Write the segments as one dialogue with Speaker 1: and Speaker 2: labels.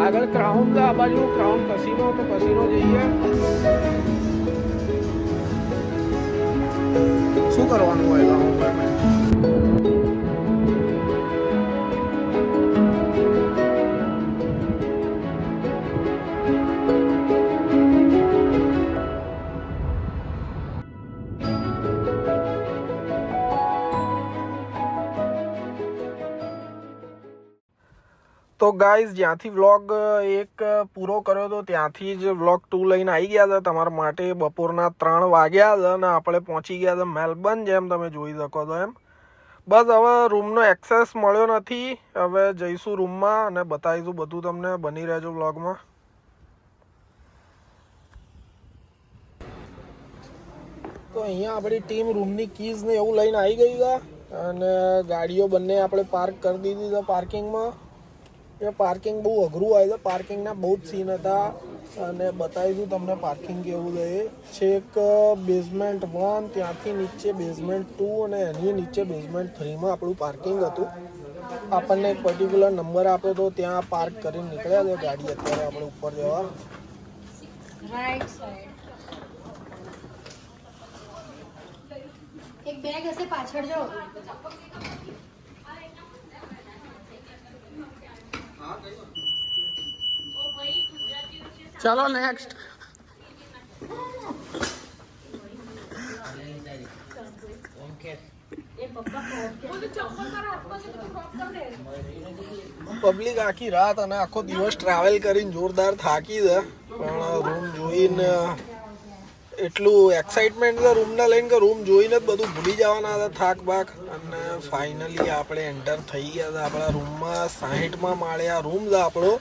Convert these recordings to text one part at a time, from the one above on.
Speaker 1: આગળ ક્રાઉન છે, આ બાજુ ક્રાઉન કસીનો, તો કસીનો જઈએ. શું કરવાનું હોય તો તો ગાઈઝ જ્યાંથી વ્લોગ 1 પૂરો કર્યો હતો ત્યાંથી જ વ્લોગ 2 લઈને આવી ગયા હતા તમારા માટે. બપોરના 3 વાગ્યા હતા અને આપણે પહોંચી ગયા હતા મેલબર્ન, જેમ તમે જોઈ શકો છો એમ. બસ હવે રૂમનો એક્સેસ મળ્યો નથી, હવે જઈશું રૂમમાં અને બતાવીશું બધું તમને. બની રહેજો વ્લોગમાં. તો અહીંયા આપણી ટીમ રૂમની કીઝ ને એવું લઈને આવી ગઈ છે અને ગાડીઓ બંને આપણે પાર્ક કરી દીધી છે પાર્કિંગમાં. એ પાર્કિંગ બહુ અઘરું હોય છે, પાર્કિંગના બહુ જ સીન હતા અને બતાવીશું તમને પાર્કિંગ કેવું છે. છેક બેઝમેન્ટ 1, ત્યાંથી નીચે બેઝમેન્ટ 2 અને એની નીચે બેઝમેન્ટ 3માં આપણું પાર્કિંગ હતું. આપણને એક પર્ટિક્યુલર નંબર આપ્યો તો ત્યાં પાર્ક કરીને નીકળ્યા છે ગાડી. અત્યારે આપણે ઉપર જવા
Speaker 2: રાઈટ સાઈડ એક બેગ હશે પાછળ જો.
Speaker 1: ચાલો નેક્સ્ટ. પબ્લિક આખી રાત અને આખો દિવસ ટ્રાવેલ કરીને જોરદાર થાકી છે, પણ રૂમ જોઈને એટલું એક્સાઇટમેન્ટ છે રૂમને લઈને કે રૂમ જોઈને જ બધું ભૂલી જવાના હતા, થાક બાક. અને ફાઇનલી આપણે એન્ટર થઈ ગયા હતા આપણા રૂમમાં. 60માં માળે આ રૂમ છે આપણો.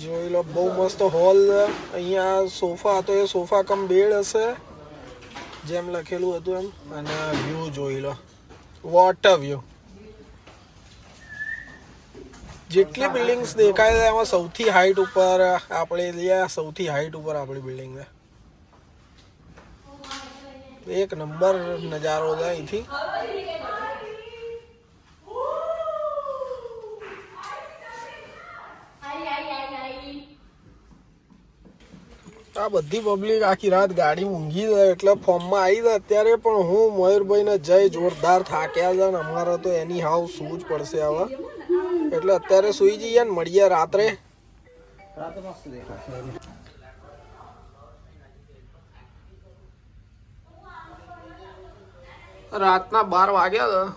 Speaker 1: જોઈ લો, બહુ મસ્ત હોલ. અહીંયા સોફા હતો, એ સોફા કમ બેડ હશે જેમ લખેલું હતું એમ. અને વ્યૂ જોઈ લો, વોટર વ્યૂ. જેટલી બિલ્ડિંગ્સ દેખાય છે એમાં સૌથી હાઈટ ઉપર આપણે સૌથી હાઈટ ઉપર આપણી બિલ્ડિંગ છે. એક નંબર નજારો છે અહીંથી. આ બધી પબ્લિક આખી રાત ગાડી ઊંઘી જાય એટલે ફોર્મમાં આવી જાય અત્યારે. પણ હું મયુરભાઈ ને જય જોરદાર થાક્યા છે ને અમારે તો એની હાવ સૂવું જ પડશે હવે, એટલે અત્યારે સુઈ જઈએ ને મળીએ રાત્રે. રાતના 12 વાગ્યા હતા,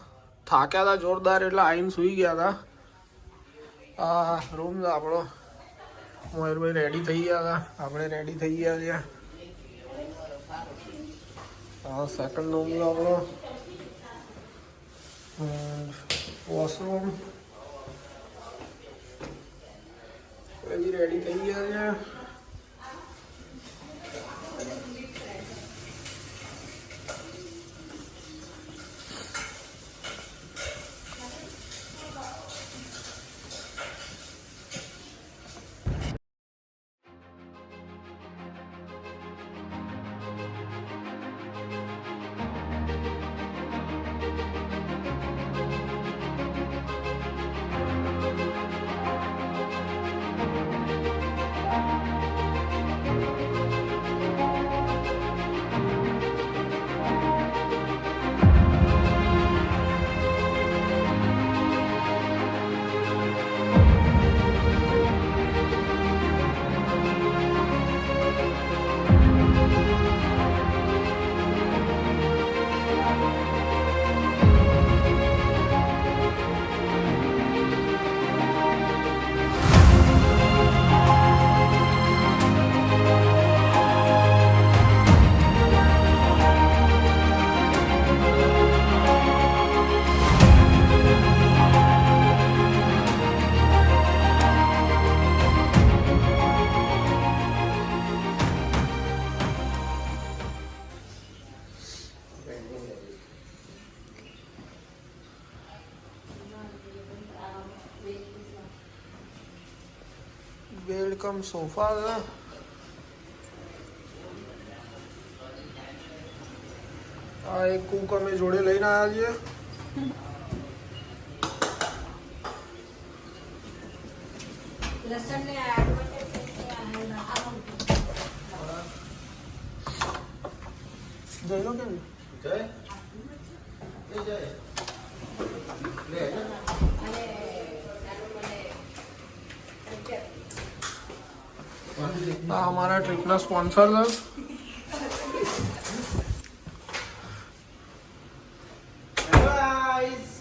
Speaker 1: થાક્યા હતા જોરદાર એટલે આવીને સુઈ ગયા હતા. આ રૂમ છે આપણો. મયુરભાઈ રેડી થઈ ગયા હતા, આપણે રેડી થઈ ગયા છે. આ સેકન્ડ રૂમ છે આપણો. વોશરૂમ રેડી થઈ ગયા છે. બેડ કમ સોફા છે. આ એક કુક અમે જોડે લઈને આવ્યા છીએ.
Speaker 2: લસણ ને આદુ માટે
Speaker 1: જઈ લો કેમ हमारा ट्रिपना स्पॉन्सर है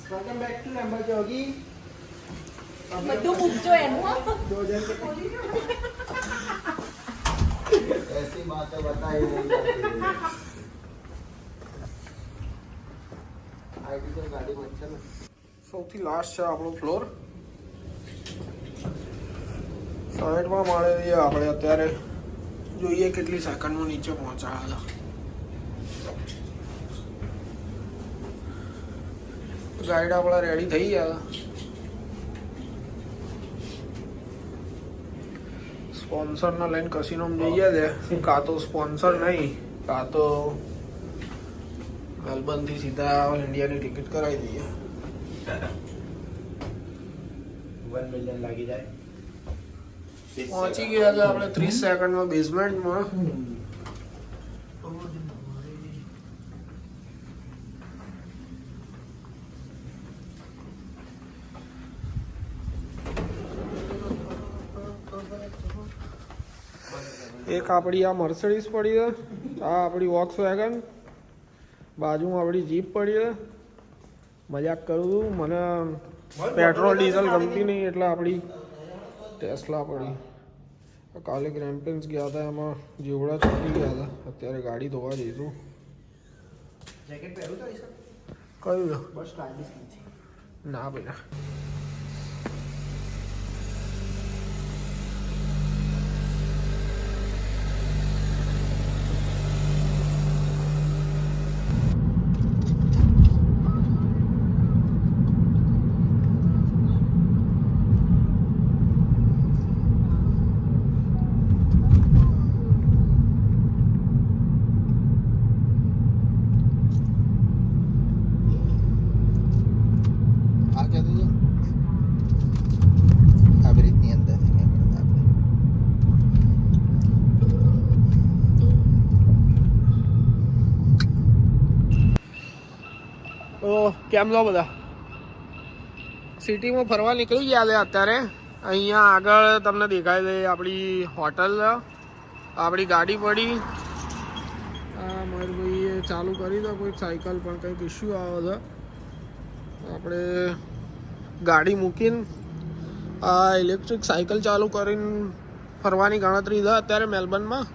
Speaker 1: वेलकम बैक टू नंबर जोगी
Speaker 2: બધું મૂકજો એનું
Speaker 3: ऐसी बातें बताई नहीं जाती आईडी तो गाड़ी में चल
Speaker 1: સૌથી લાસ્ટ છે આપણો ફ્લોર સાઈડમાં માળે રહીએ આપણે અત્યારે જોઈએ કેટલી સેકન્ડમાં નીચે પહોંચાડે ગાઈડ આપણા રેડી થઈ ગયા સ્પોન્સરના લઈને કસીનોમાં જઈએ છે કાં તો સ્પોન્સર નહીં કાં તો મેલબર્નથી સીધા ઇન્ડિયાની ટિકિટ કરાવી દઈએ
Speaker 3: 1 મિલિયન લાગી જાય
Speaker 1: પહોંચી ગયા હતા આપણે 30 સેકન્ડમાં બેઝમેન્ટમાં એક આપણી આ મર્સિડીઝ પડી છે આ આપણી વોક્સ વેગન બાજુમાં આપણી જીપ પડી છે મજાક કરું છું મને પેટ્રોલ ડીઝલ ગમતી નહીં એટલે આપણી ટેસ્લા પડી કાલે ગ્રેમ્પિન્સ ગયા હતા એમાં જીવડા છૂટી ગયા હતા અત્યારે ગાડી ધોવા જઈશું
Speaker 3: જેકેટ પહેરું તો સર
Speaker 1: કયું છે
Speaker 3: બસ સ્ટાર્ટિંગ છે
Speaker 1: ના બેટા
Speaker 3: આ क्या तुझे આવી રીતની અંદર થી મેં કરતા
Speaker 1: તો કેમ છો બધા સિટીમાં ફરવા નીકળી ગયા છે અત્યારે અહીંયા આગળ તમને દેખાય છે આપણી હોટલ આપણી ગાડી પડી આ મયુરભાઈએ ચાલુ કરી દો કોઈ સાયકલ પણ કંઈક ઇસ્યુ આવે છે આપણે ગાડી મૂકીને આ ઇલેક્ટ્રિક સાયકલ ચાલુ કરીને ફરવાની ગણતરી છે અત્યારે મેલબર્નમાં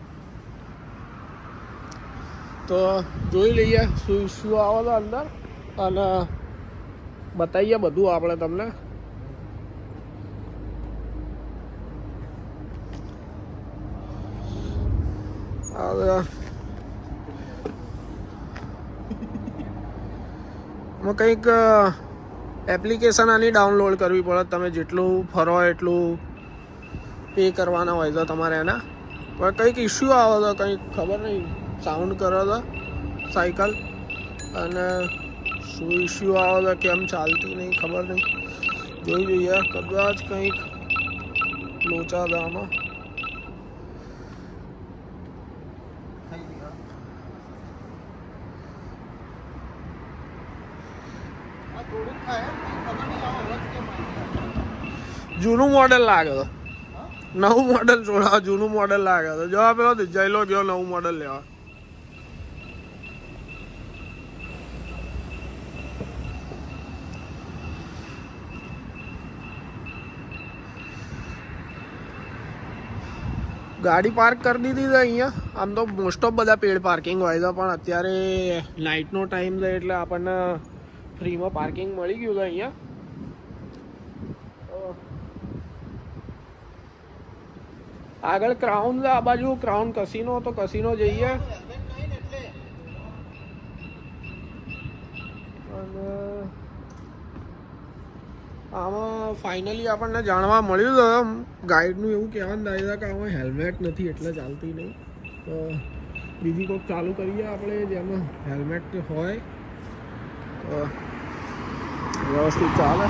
Speaker 1: તો જોઈ લઈએ શું ઇસ્યુ આવે છે અંદર અને બતાવીએ બધું આપણે તમને કંઈક એપ્લિકેશન આની ડાઉનલોડ કરવી પડે તમે જેટલું ફરો એટલું પે કરવાના હોય તો તમારે એના પણ કંઈક ઇસ્યુ આવે તો કંઈક ખબર નહીં સાઉન્ડ કરે તો સાયકલ અને શું ઇસ્યુ આવે તો કેમ ચાલતી નહીં ખબર નહીં જોઈ જોઈએ કદાચ કંઈક લોચા હતા આમાં જૂનું મોડેલ લાગે તો નવું મોડેલ છોડાવો જૂનું મોડેલ લાગે તો જવા પેલો જઈલો ગયો નવું મોડેલ લેવા ગાડી પાર્ક કરી દીધી છે અહીંયા આમ તો મોસ્ટ ઓફ બધા પેડ પાર્કિંગ હોય છે પણ અત્યારે નાઇટનો ટાઈમ છે એટલે આપણને ફ્રીમાં પાર્કિંગ મળી ગયું છે અહીંયા આગળ ક્રાઉન છે આ બાજુ ક્રાઉન કસીનો તો કસીનો જઈએ અને આમાં ફાઇનલી આપણને જાણવા મળ્યું છે ગાઈડનું એવું કહેવાનું થાય છે કે આમાં હેલ્મેટ નથી એટલે ચાલતી નહીં તો બીજી કોઈક ચાલુ કરીએ આપણે જેમાં હેલ્મેટ હોય તો વ્યવસ્થિત ચાલે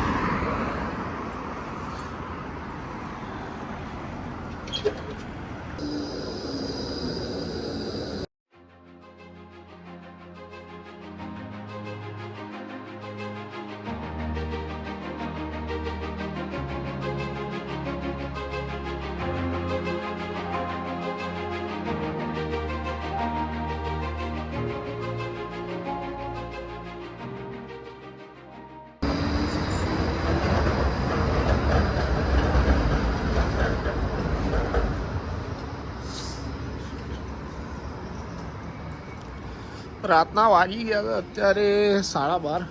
Speaker 1: રાતના વાગી ગયા હતા અત્યારે 12:30.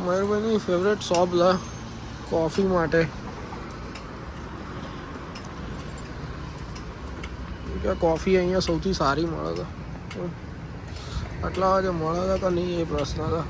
Speaker 1: મયુરભાઈની ફેવરેટ શોપ છે કોફી માટે. કે કોફી અહીંયા સૌથી સારી મળે છે. આટલા વાગે મળે છે કે નહીં એ પ્રશ્ન છે.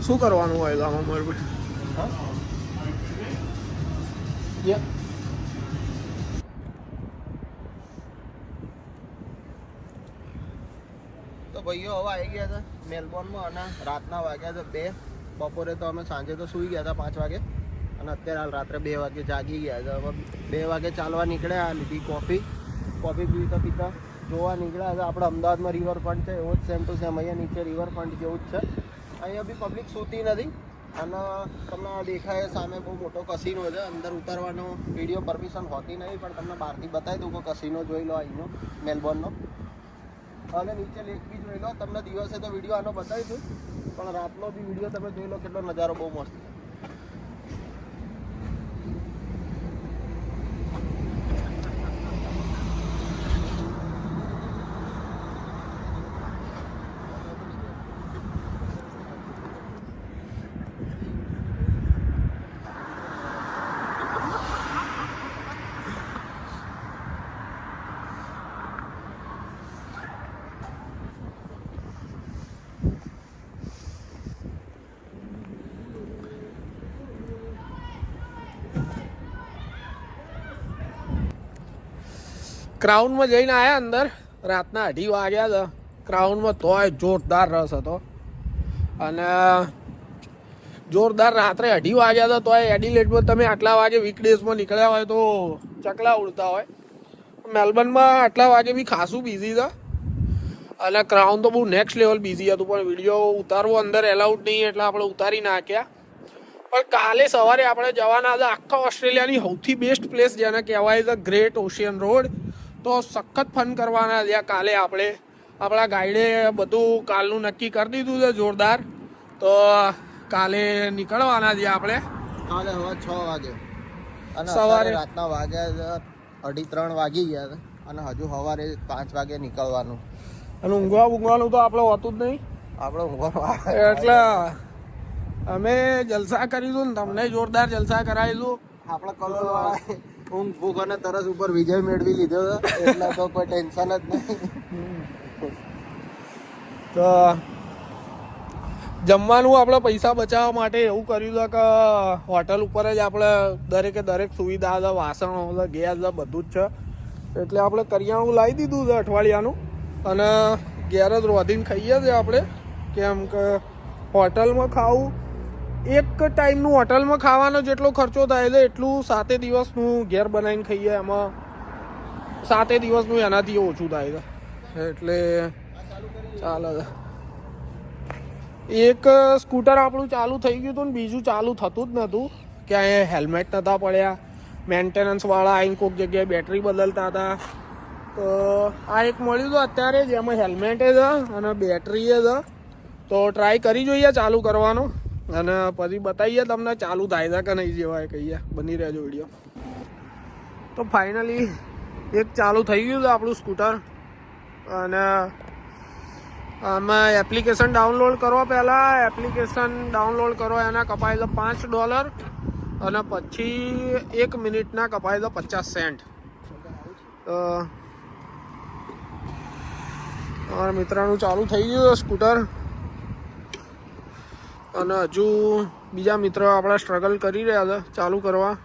Speaker 1: શું કરવાનું હોય આમાં મયુરભાઈ?
Speaker 3: તો ભાઈઓ હવે આવી ગયા હતા મેલબોર્નમાં અને રાતના વાગ્યા છે 2. બપોરે તો અમે સાંજે તો સૂઈ ગયા હતા 5 વાગે અને અત્યારે હાલ રાત્રે 2 વાગે જાગી ગયા છે. હવે 2 વાગે ચાલવા નીકળ્યા, લીધી કોફી પીતા જોવા નીકળ્યા હતા. આપણે અમદાવાદમાં રિવરફ્રન્ટ છે એવો જ સેમ ટુ સેમ અહીંયા નીચે રિવરફ્રન્ટ જેવું જ છે. અહીંયા બી પબ્લિક સૂતી નથી અને તમને દેખાય સામે બહુ મોટો કસીનો છે. અંદર ઉતારવાનો વિડીયો પરમિશન હોતી નહીં, પણ તમને બહારથી બતાવી દઉં કે કસીનો જોઈ લો અહીંનો મેલબોર્નનો. અને નીચે લેક બી જોઈ લો. તમને દિવસે તો વિડીયો આનો બતાવીશું, પણ રાતનો બી વિડીયો તમે જોઈ લો. કેટલો નજારો બહુ મસ્ત છે.
Speaker 1: ક્રાઉનમાં જઈને આવ્યા અંદર. રાતના 2:30 વાગ્યા હતા. ક્રાઉનમાં તોય જોરદાર રસ હતો અને જોરદાર રાત્રે 2:30 વાગ્યા હતા તોય એડિલેડમાં તમે આટલા વાગે વીકડેઝમાં નીકળ્યા હોય તો ચકલા ઉડતા હોય. મેલબર્નમાં આટલા વાગે બી ખાસું બિઝી હતા અને ક્રાઉન તો બહુ નેક્સ્ટ લેવલ બિઝી હતું, પણ વિડીયો ઉતારવો અંદર એલાઉડ નહીં એટલે આપણે ઉતારી નાખ્યા. પણ કાલે સવારે આપણે જવાના હતા આખા ઓસ્ટ્રેલિયાની સૌથી બેસ્ટ પ્લેસ જેને કહેવાય છે ગ્રેટ ઓશિયન રોડ. તો સખત ફન કરવાના ત્યાં કાલે આપણે. આપણા ગાઈડે બધું કાલનું નક્કી કરી દીધું છે જોરદાર. તો કાલે નીકળવાના છીએ આપણે
Speaker 3: કાલે હવે 6 વાગે અને
Speaker 1: સવારે
Speaker 3: રાતના વાગ્યા 2:30 વાગી ગયા છે અને હજુ સવારે 5 વાગે નીકળવાનું.
Speaker 1: અને ઊંઘવાનું તો આપણે હોતું જ નહીં.
Speaker 3: આપણે ઊંઘવાનું
Speaker 1: એટલે અમે જલસા કરીશું ને તમને જોરદાર જલસા કરાવીશું.
Speaker 3: આપણે કલોલ વાળા ઊંઘ ભૂખ અને તરસ ઉપર વિજય મેળવી લીધો છે એટલે તો કોઈ ટેન્શન જ નહીં.
Speaker 1: તો જમવાનું આપણે પૈસા બચાવવા માટે એવું કર્યું છે કે હોટલ ઉપર જ આપણે દરેક સુવિધા છે, વાસણો છે, ગેસ છે, બધું જ છે. એટલે આપણે કરિયાણું લાવી દીધું છે અઠવાડિયાનું અને ઘેર જ રોધીને ખાઈએ છીએ આપણે. કેમ કે હોટલમાં ખાવું એક ટાઈમનું હોટલમાં ખાવાનો જેટલો ખર્ચો થાય છે એટલું 7 દિવસનું ઘેર બનાવીને ખાઈએ એમાં 7 દિવસનું એનાથી ઓછું થાય છે. એટલે ચાલે છે. એક સ્કૂટર આપણું ચાલુ થઈ ગયું હતું ને બીજું ચાલુ થતું જ નહોતું. ક્યાંય હેલ્મેટ નહોતા પડ્યા. મેન્ટેનન્સવાળા આવીને કોઈક જગ્યાએ બેટરી બદલતા હતા. તો આ એક મળ્યું હતું અત્યારે જેમાં હેલ્મેટે છે અને બેટરીએ છે. તો ટ્રાય કરી જોઈએ ચાલુ કરવાનો અને પછી બતાવીએ તમને ચાલુ થાય છે કે નહીં જેવાય કહીએ. બની રહેજો વિડીયો. તો ફાઇનલી એક ચાલુ થઈ ગયું છે આપણું સ્કૂટર અને આમાં એપ્લિકેશન ડાઉનલોડ કરો. પહેલાં એપ્લિકેશન ડાઉનલોડ કરો એના કપાય છે $5 અને પછી 1 મિનિટના કપાય છે 50 સેન્ટ. અમારા મિત્રનું ચાલુ થઈ ગયું સ્કૂટર અને હજુ બીજા મિત્ર આપણા સ્ટ્રગલ કરી રહ્યા છે ચાલુ કરવા.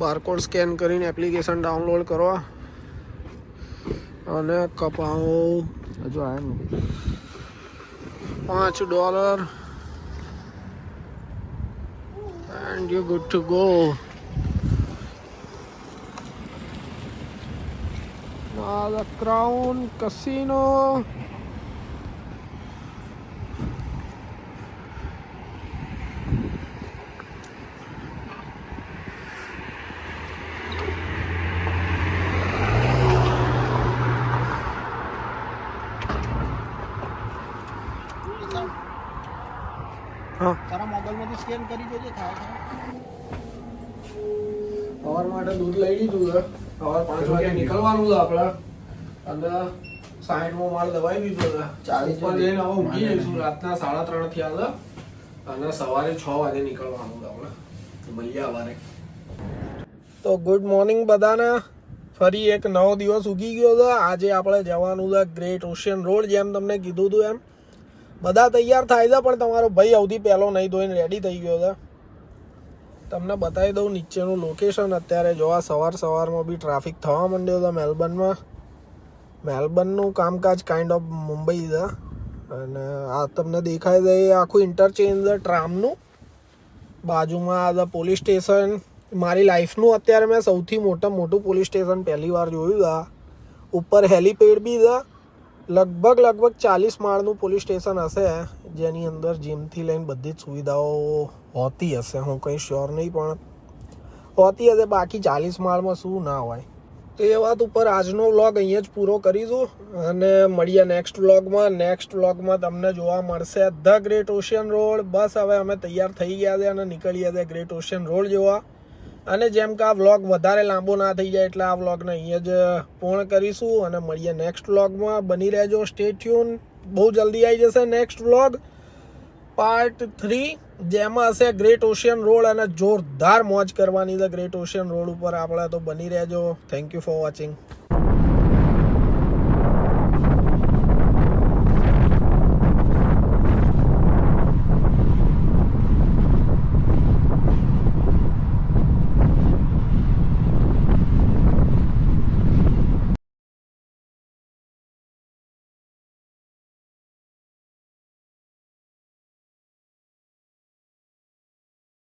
Speaker 1: બારકોડ સ્કેન કરીને એપ્લિકેશન ડાઉનલોડ કરવા અને કપાવો હજુ આવ્યા $5. and you're good to go. Now the Crown Casino. હા
Speaker 3: તારા મોબાઈલમાંથી સ્કેન કરી જોજે થાય
Speaker 1: સવાર માટે દૂધ લઈ લીધું છે. સવાર 5 વાગે નીકળવાનું છે આપણે અને 60મો માળ દબાઈ દીધો છે.
Speaker 3: 40
Speaker 1: ઉપર જઈને હવે ઊંઘી જઈશું. રાતના 3:30 થયા છે અને સવારે 6 વાગે નીકળવાનું છે આપણે. મળીએ સવારે. તો ગુડ મોર્નિંગ બધાને. ફરી એક નવો દિવસ ઉગી ગયો છે. આજે આપણે જવાનું છે ગ્રેટ ઓશિયન રોડ. જેમ તમને કીધું હતું એમ બધા તૈયાર થાય છે, પણ તમારો ભાઈ સૌથી પહેલો નહીં ધોઈને રેડી થઈ ગયો છે. તમને બતાવી દઉં નીચેનું લોકેશન. અત્યારે જોવા સવારમાં બી ટ્રાફિક થવા માંડ્યો છે મેલબર્નમાં. મેલબર્નનું કામકાજ કાઇન્ડ ઓફ મુંબઈ છે અને આ તમને દેખાય છે એ આખું ઇન્ટરચેન્જ છે ટ્રામનું. બાજુમાં આ છે પોલીસ સ્ટેશન. મારી લાઈફનું અત્યારે મેં સૌથી મોટું પોલીસ સ્ટેશન પહેલી વાર જોયું છે. ઉપર હેલીપેડ બી છે. લગભગ 40 માળનું પોલીસ સ્ટેશન હશે, જેની અંદર જીમથી લઈને બધી જ સુવિધાઓ હોતી હશે. હું કંઈ શ્યોર નહીં, પણ હોતી હશે. બાકી 40 માળમાં શું ના હોય. તો એ વાત ઉપર આજનો વ્લોગ અહીંયા જ પૂરો કરીશું અને મળીએ નેક્સ્ટ વ્લોગમાં. નેક્સ્ટ વ્લોગમાં તમને જોવા મળશે ધ ગ્રેટ ઓશિયન રોડ. બસ હવે અમે તૈયાર થઈ ગયા છે અને નીકળીએ છીએ ગ્રેટ ઓશિયન રોડ જોવા. અને જેમ કે આ વ્લોગ વધારે લાંબો ના થઈ જાય એટલે આ વ્લોગને અહીંયા જ પૂર્ણ કરીશું અને મળીએ નેક્સ્ટ વ્લોગમાં. બની રહેજો, સ્ટે ટ્યુન. બહુ જલ્દી આવી જશે નેક્સ્ટ વ્લોગ પાર્ટ 3, જેમાં હશે ગ્રેટ ઓશિયન રોડ અને જોરદાર મોજ કરવાની છે ગ્રેટ ઓશિયન રોડ ઉપર આપણે. તો બની રહેજો. Thank you for watching.